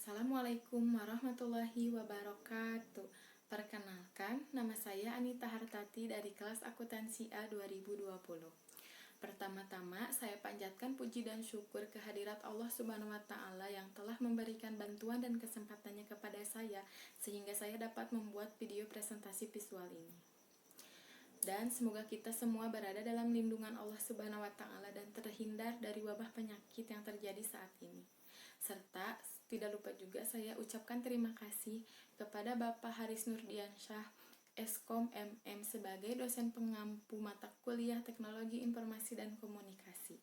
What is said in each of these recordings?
Assalamualaikum warahmatullahi wabarakatuh. Perkenalkan, nama saya Anita Hartati dari kelas Akuntansi A 2020. Pertama-tama, saya panjatkan puji dan syukur kehadirat Allah Subhanahu wa Ta'ala yang telah memberikan bantuan dan kesempatannya kepada saya sehingga saya dapat membuat video presentasi visual ini. Dan semoga kita semua berada dalam lindungan Allah Subhanahu wa Ta'ala dan terhindar dari wabah penyakit yang terjadi saat ini. Serta tidak lupa juga saya ucapkan terima kasih kepada Bapak Haris Nurdiansyah, Eskom MM sebagai dosen pengampu mata kuliah Teknologi Informasi dan Komunikasi.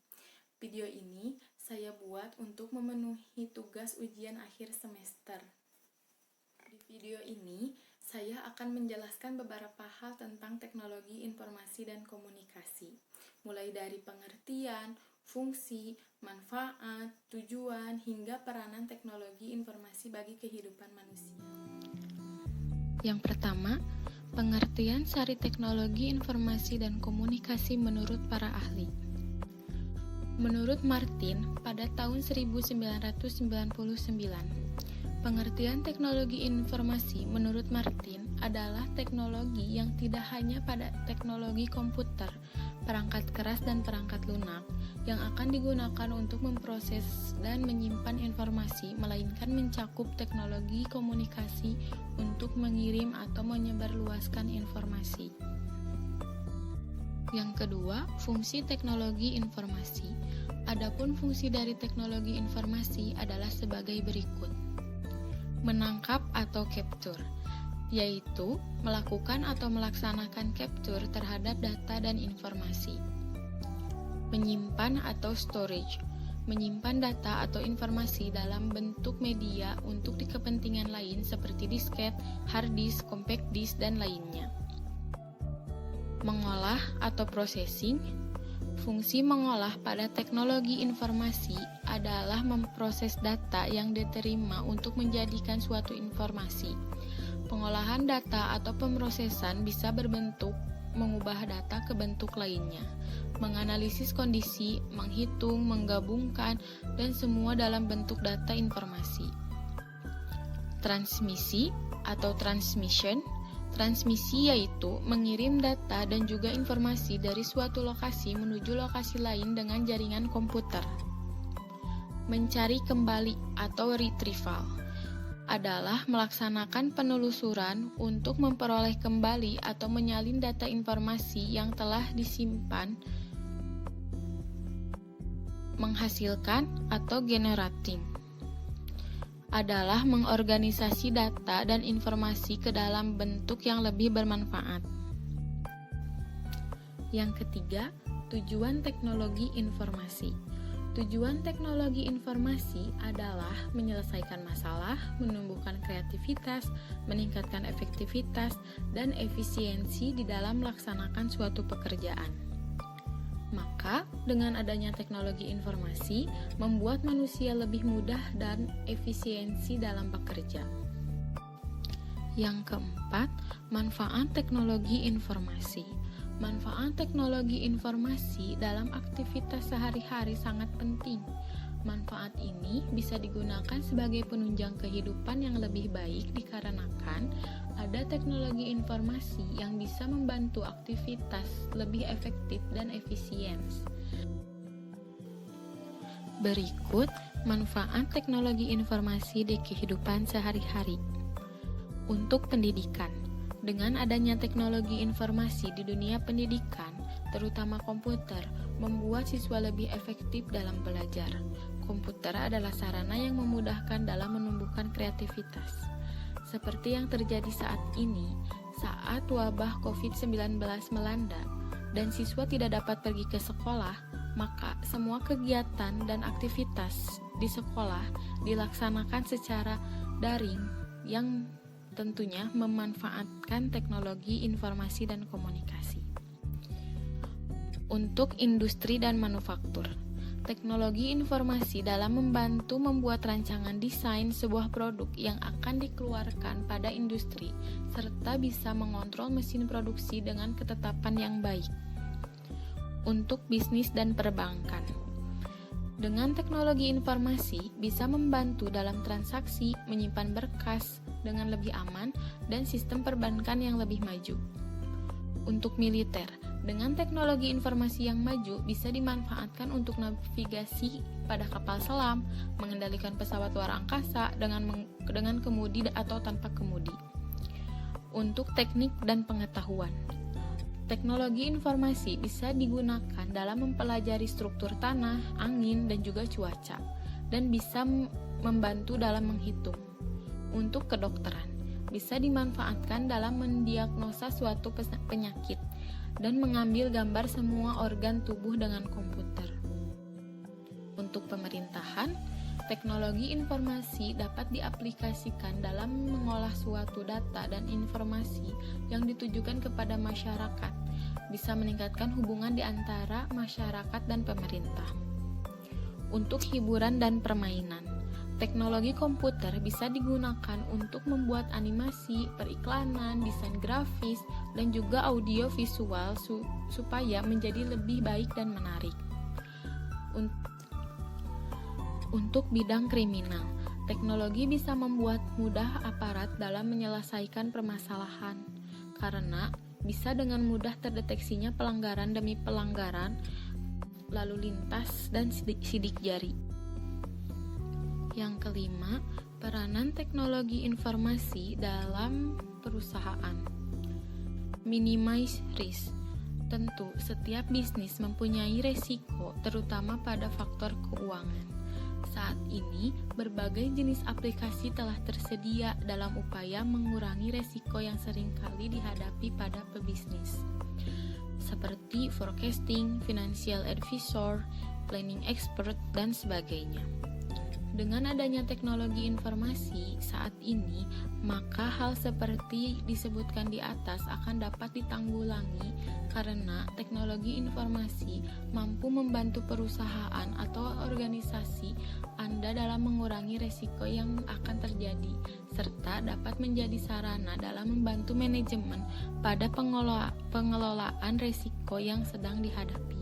Video ini saya buat untuk memenuhi tugas ujian akhir semester. Di video ini saya akan menjelaskan beberapa hal tentang teknologi informasi dan komunikasi, mulai dari pengertian, fungsi, manfaat, tujuan, hingga peranan teknologi informasi bagi kehidupan manusia. Yang pertama, pengertian sari teknologi informasi dan komunikasi menurut para ahli. Menurut Martin, pada tahun 1999, pengertian teknologi informasi menurut Martin adalah teknologi yang tidak hanya pada teknologi komputer, perangkat keras dan perangkat lunak yang akan digunakan untuk memproses dan menyimpan informasi, melainkan mencakup teknologi komunikasi untuk mengirim atau menyebarluaskan informasi. Yang kedua, fungsi teknologi informasi. Adapun fungsi dari teknologi informasi adalah sebagai berikut. Menangkap atau capture, yaitu melakukan atau melaksanakan capture terhadap data dan informasi. Menyimpan atau storage, menyimpan data atau informasi dalam bentuk media untuk kepentingan lain seperti disket, hard disk, compact disk, dan lainnya. Mengolah atau processing. Fungsi mengolah pada teknologi informasi adalah memproses data yang diterima untuk menjadikan suatu informasi. Pengolahan data atau pemrosesan bisa berbentuk mengubah data ke bentuk lainnya, menganalisis kondisi, menghitung, menggabungkan, dan semua dalam bentuk data informasi. Transmisi atau transmission. Transmisi yaitu mengirim data dan juga informasi dari suatu lokasi menuju lokasi lain dengan jaringan komputer. Mencari kembali atau retrieval adalah melaksanakan penelusuran untuk memperoleh kembali atau menyalin data informasi yang telah disimpan. Menghasilkan atau generating adalah mengorganisasi data dan informasi ke dalam bentuk yang lebih bermanfaat. Yang ketiga, tujuan teknologi informasi. Tujuan teknologi informasi adalah menyelesaikan masalah, menumbuhkan kreativitas, meningkatkan efektivitas, dan efisiensi di dalam melaksanakan suatu pekerjaan. Maka, dengan adanya teknologi informasi, membuat manusia lebih mudah dan efisiensi dalam bekerja. Yang keempat, manfaat teknologi informasi. Manfaat teknologi informasi dalam aktivitas sehari-hari sangat penting. Manfaat ini bisa digunakan sebagai penunjang kehidupan yang lebih baik dikarenakan ada teknologi informasi yang bisa membantu aktivitas lebih efektif dan efisien. Berikut manfaat teknologi informasi di kehidupan sehari-hari. Untuk pendidikan, dengan adanya teknologi informasi di dunia pendidikan, terutama komputer, membuat siswa lebih efektif dalam belajar. Komputer adalah sarana yang memudahkan dalam menumbuhkan kreativitas. Seperti yang terjadi saat ini, saat wabah COVID-19 melanda dan siswa tidak dapat pergi ke sekolah, maka semua kegiatan dan aktivitas di sekolah dilaksanakan secara daring yang tentunya memanfaatkan teknologi informasi dan komunikasi. Untuk industri dan manufaktur, teknologi informasi dalam membantu membuat rancangan desain sebuah produk yang akan dikeluarkan pada industri, serta bisa mengontrol mesin produksi dengan ketetapan yang baik. Untuk bisnis dan perbankan, Dengan teknologi informasi bisa membantu dalam transaksi, menyimpan berkas dengan lebih aman, dan sistem perbankan yang lebih maju. Untuk militer, dengan teknologi informasi yang maju bisa dimanfaatkan untuk navigasi pada kapal selam, mengendalikan pesawat luar angkasa dengan kemudi atau tanpa kemudi. Untuk teknik dan pengetahuan, teknologi informasi bisa digunakan dalam mempelajari struktur tanah, angin, dan juga cuaca, dan bisa membantu dalam menghitung. Untuk kedokteran, bisa dimanfaatkan dalam mendiagnosa suatu penyakit dan mengambil gambar semua organ tubuh dengan komputer. Untuk pemerintahan, teknologi informasi dapat diaplikasikan dalam mengolah suatu data dan informasi yang ditujukan kepada masyarakat, bisa meningkatkan hubungan di antara masyarakat dan pemerintah. Untuk hiburan dan permainan, teknologi komputer bisa digunakan untuk membuat animasi, periklanan, desain grafis, dan juga audio visual supaya menjadi lebih baik dan menarik. Untuk bidang kriminal, teknologi bisa membuat mudah aparat dalam menyelesaikan permasalahan, karena bisa dengan mudah terdeteksinya pelanggaran demi pelanggaran, lalu lintas, dan sidik jari. Yang kelima, peranan teknologi informasi dalam perusahaan. Minimize risk. Tentu, setiap bisnis mempunyai resiko, terutama pada faktor keuangan. Saat ini, berbagai jenis aplikasi telah tersedia dalam upaya mengurangi resiko yang seringkali dihadapi pada pebisnis, seperti forecasting, financial advisor, planning expert, dan sebagainya. Dengan adanya teknologi informasi saat ini, maka hal seperti disebutkan di atas akan dapat ditanggulangi karena teknologi informasi mampu membantu perusahaan atau organisasi Anda dalam mengurangi risiko yang akan terjadi, serta dapat menjadi sarana dalam membantu manajemen pada pengelolaan risiko yang sedang dihadapi.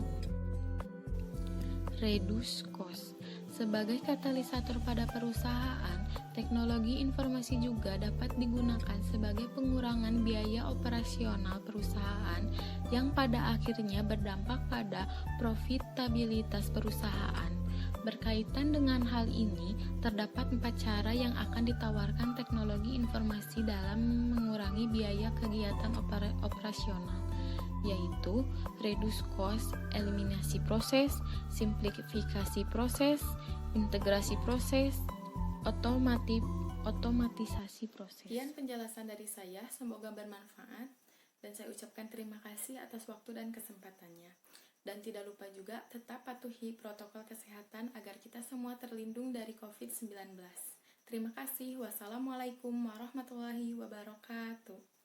Reduce cost. Sebagai katalisator pada perusahaan, teknologi informasi juga dapat digunakan sebagai pengurangan biaya operasional perusahaan yang pada akhirnya berdampak pada profitabilitas perusahaan. Berkaitan dengan hal ini, terdapat 4 cara yang akan ditawarkan teknologi informasi dalam mengurangi biaya kegiatan operasional, yaitu reduce cost, eliminasi proses, simplifikasi proses, integrasi proses, otomatisasi proses. Sekian penjelasan dari saya, semoga bermanfaat dan saya ucapkan terima kasih atas waktu dan kesempatannya. Dan tidak lupa juga tetap patuhi protokol kesehatan agar kita semua terlindung dari COVID-19. Terima kasih. Wassalamualaikum warahmatullahi wabarakatuh.